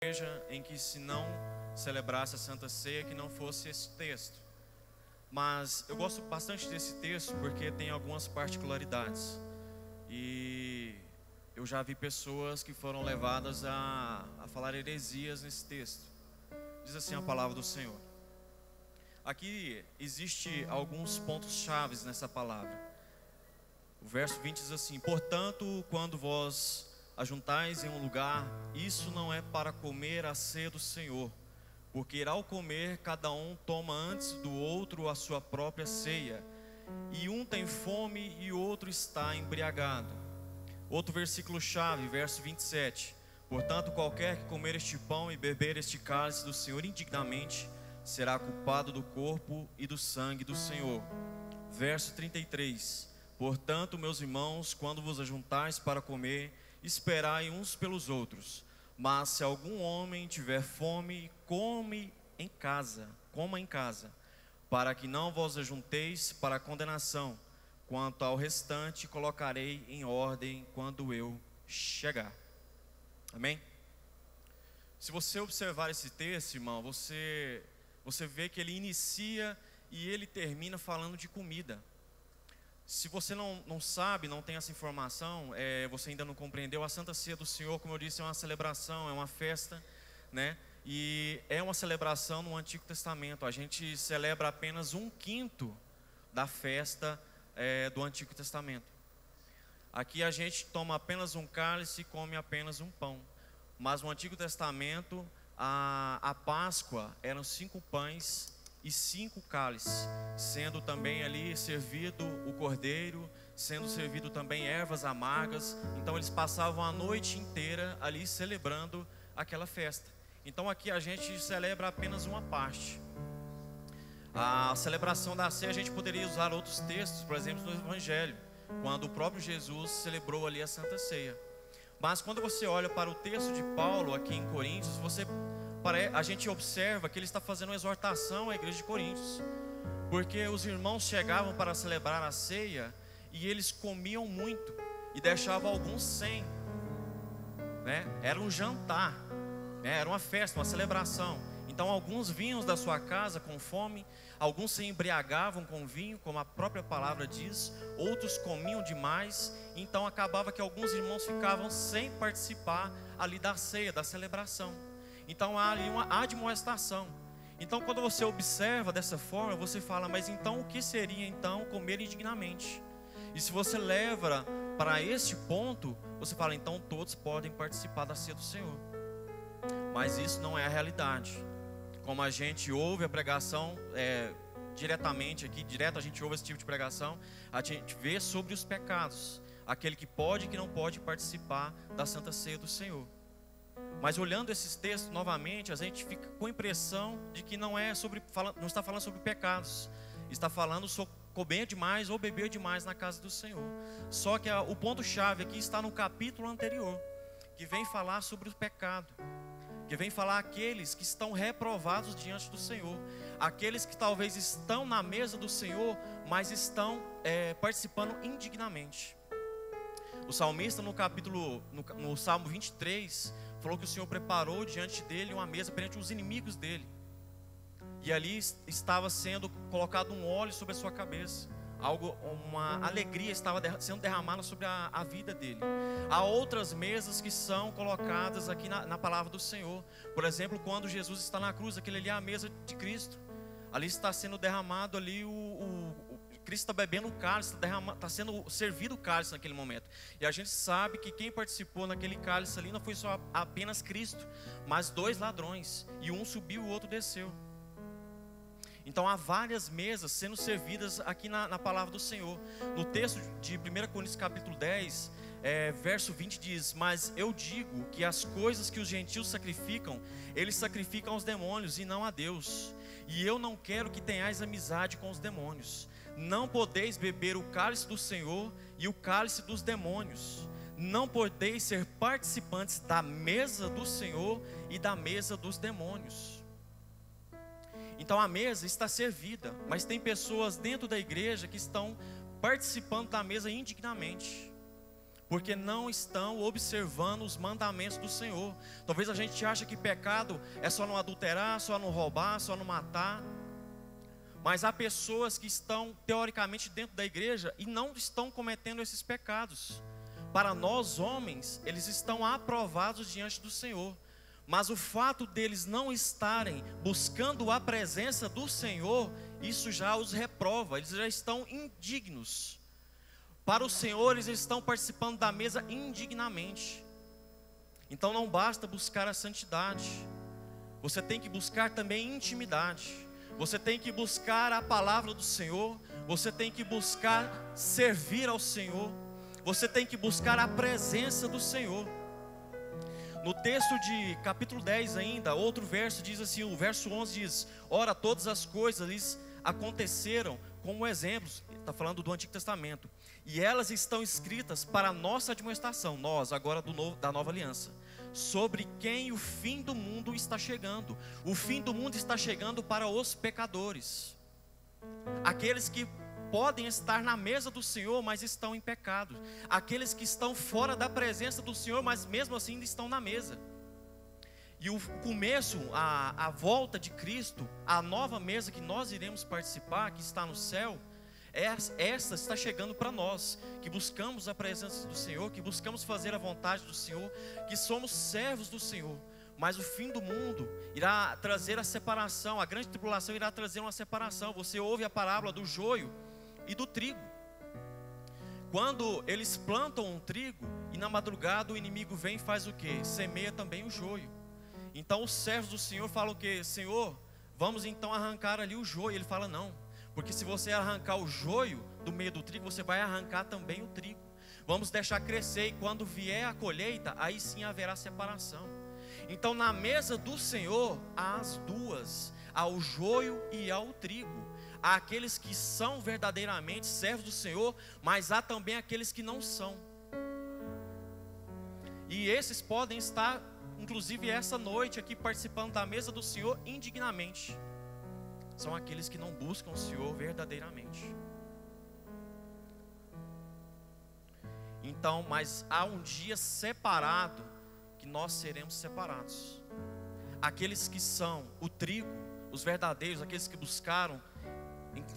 igreja em que se não celebrasse a Santa Ceia que não fosse esse texto. Mas eu gosto bastante desse texto porque tem algumas particularidades. E eu já vi pessoas que foram levadas a falar heresias nesse texto. Diz assim a palavra do Senhor. Aqui existe alguns pontos chaves nessa palavra. O verso 20 diz assim: portanto, quando vós ajuntais em um lugar, isso não é para comer a ceia do Senhor, porque ao comer cada um toma antes do outro a sua própria ceia, e um tem fome e o outro está embriagado. Outro versículo chave, verso 27: portanto, qualquer que comer este pão e beber este cálice do Senhor indignamente, será culpado do corpo e do sangue do Senhor. Verso 33: portanto, meus irmãos, quando vos ajuntais para comer, esperai uns pelos outros. Mas se algum homem tiver fome, coma em casa, para que não vos ajunteis para a condenação. Quanto ao restante, colocarei em ordem quando eu chegar. Amém? Se você observar esse texto, irmão, você vê que ele inicia e ele termina falando de comida. Se você não sabe, não tem essa informação, você ainda não compreendeu, a Santa Ceia do Senhor, como eu disse, é uma celebração, é uma festa, né? E é uma celebração no Antigo Testamento. A gente celebra apenas 1/5 da festa do Antigo Testamento. Aqui a gente toma apenas um cálice e come apenas um pão. Mas no Antigo Testamento, a Páscoa eram 5 pães e 5 cálices, sendo também ali servido o cordeiro, sendo servido também ervas amargas. Então eles passavam a noite inteira ali celebrando aquela festa. Então aqui a gente celebra apenas uma parte. A celebração da ceia a gente poderia usar outros textos, por exemplo no Evangelho, quando o próprio Jesus celebrou ali a Santa Ceia. Mas quando você olha para o texto de Paulo aqui em Coríntios, a gente observa que ele está fazendo uma exortação à igreja de Coríntios, porque os irmãos chegavam para celebrar a ceia e eles comiam muito e deixavam alguns sem, né? Era um jantar, né? Era uma festa, uma celebração. Então alguns vinham da sua casa com fome, alguns se embriagavam com vinho, como a própria palavra diz, outros comiam demais. Então acabava que alguns irmãos ficavam sem participar ali da ceia, da celebração. Então há ali uma admoestação. Então quando você observa dessa forma, você fala, mas então o que seria então comer indignamente? E se você leva para esse ponto, você fala, então todos podem participar da ceia do Senhor. Mas isso não é a realidade. Como a gente ouve a pregação diretamente aqui, direto a gente ouve esse tipo de pregação, a gente vê sobre os pecados, aquele que pode e que não pode participar da Santa Ceia do Senhor. Mas olhando esses textos novamente, a gente fica com a impressão de que não está falando sobre pecados, está falando sobre comer demais ou beber demais na casa do Senhor. Só que o ponto-chave aqui está no capítulo anterior, que vem falar sobre o pecado, que vem falar aqueles que estão reprovados diante do Senhor, aqueles que talvez estão na mesa do Senhor, mas estão participando indignamente. O salmista no Salmo 23, falou que o Senhor preparou diante dele uma mesa perante os inimigos dele. E ali estava sendo colocado um óleo sobre a sua cabeça. Uma alegria estava sendo derramada sobre a vida dele. Há outras mesas que são colocadas aqui na palavra do Senhor. Por exemplo, quando Jesus está na cruz, aquele ali é a mesa de Cristo. Ali está sendo derramado ali Cristo está bebendo o cálice, está sendo servido o cálice naquele momento. E a gente sabe que quem participou naquele cálice ali não foi só apenas Cristo, mas 2 ladrões. E um subiu e o outro desceu. Então há várias mesas sendo servidas aqui na palavra do Senhor. No texto de 1 Coríntios capítulo 10, verso 20 diz: mas eu digo que as coisas que os gentios sacrificam, eles sacrificam aos demônios e não a Deus. E eu não quero que tenhais amizade com os demônios. Não podeis beber o cálice do Senhor e o cálice dos demônios. Não podeis ser participantes da mesa do Senhor e da mesa dos demônios. Então a mesa está servida, mas tem pessoas dentro da igreja que estão participando da mesa indignamente. porque não estão observando os mandamentos do Senhor. Talvez a gente ache que pecado é só não adulterar, só não roubar, só não matar. Mas há pessoas que estão teoricamente dentro da igreja e não estão cometendo esses pecados. Para nós homens, eles estão aprovados diante do Senhor. Mas o fato deles não estarem buscando a presença do Senhor, isso já os reprova, eles já estão indignos. Para o Senhor, eles estão participando da mesa indignamente. Então não basta buscar a santidade, você tem que buscar também intimidade. Você tem que buscar a palavra do Senhor, você tem que buscar servir ao Senhor, você tem que buscar a presença do Senhor. No texto de capítulo 10 ainda, outro verso diz assim, o verso 11 diz: ora, todas as coisas lhes aconteceram como exemplos, está falando do Antigo Testamento, e elas estão escritas para a nossa admoestação, nós agora da nova aliança, sobre quem o fim do mundo está chegando. O fim do mundo está chegando para os pecadores, aqueles que podem estar na mesa do Senhor, mas estão em pecado, aqueles que estão fora da presença do Senhor, mas mesmo assim ainda estão na mesa. E o começo, a volta de Cristo, a nova mesa que nós iremos participar, que está no céu, essa está chegando para nós, que buscamos a presença do Senhor, que buscamos fazer a vontade do Senhor, que somos servos do Senhor. Mas o fim do mundo irá trazer a separação, a grande tribulação irá trazer uma separação. Você ouve a parábola do joio e do trigo. Quando eles plantam um trigo e na madrugada o inimigo vem e faz o quê? Semeia também o joio. Então os servos do Senhor falam o quê? Senhor, vamos então arrancar ali o joio. Ele fala não, porque se você arrancar o joio do meio do trigo, você vai arrancar também o trigo. Vamos deixar crescer, e quando vier a colheita, aí sim haverá separação. Então na mesa do Senhor há as duas, há o joio e há o trigo. Há aqueles que são verdadeiramente servos do Senhor, mas há também aqueles que não são. E esses podem estar, inclusive essa noite aqui, participando da mesa do Senhor indignamente. São aqueles que não buscam o Senhor verdadeiramente. Então, mas há um dia separado que nós seremos separados. Aqueles que são o trigo, os verdadeiros, aqueles que buscaram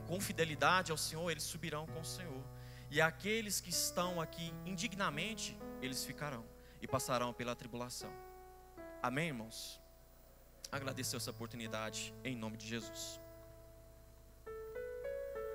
com fidelidade ao Senhor, eles subirão com o Senhor. E aqueles que estão aqui indignamente, eles ficarão e passarão pela tribulação. Amém, irmãos? Agradeço essa oportunidade em nome de Jesus.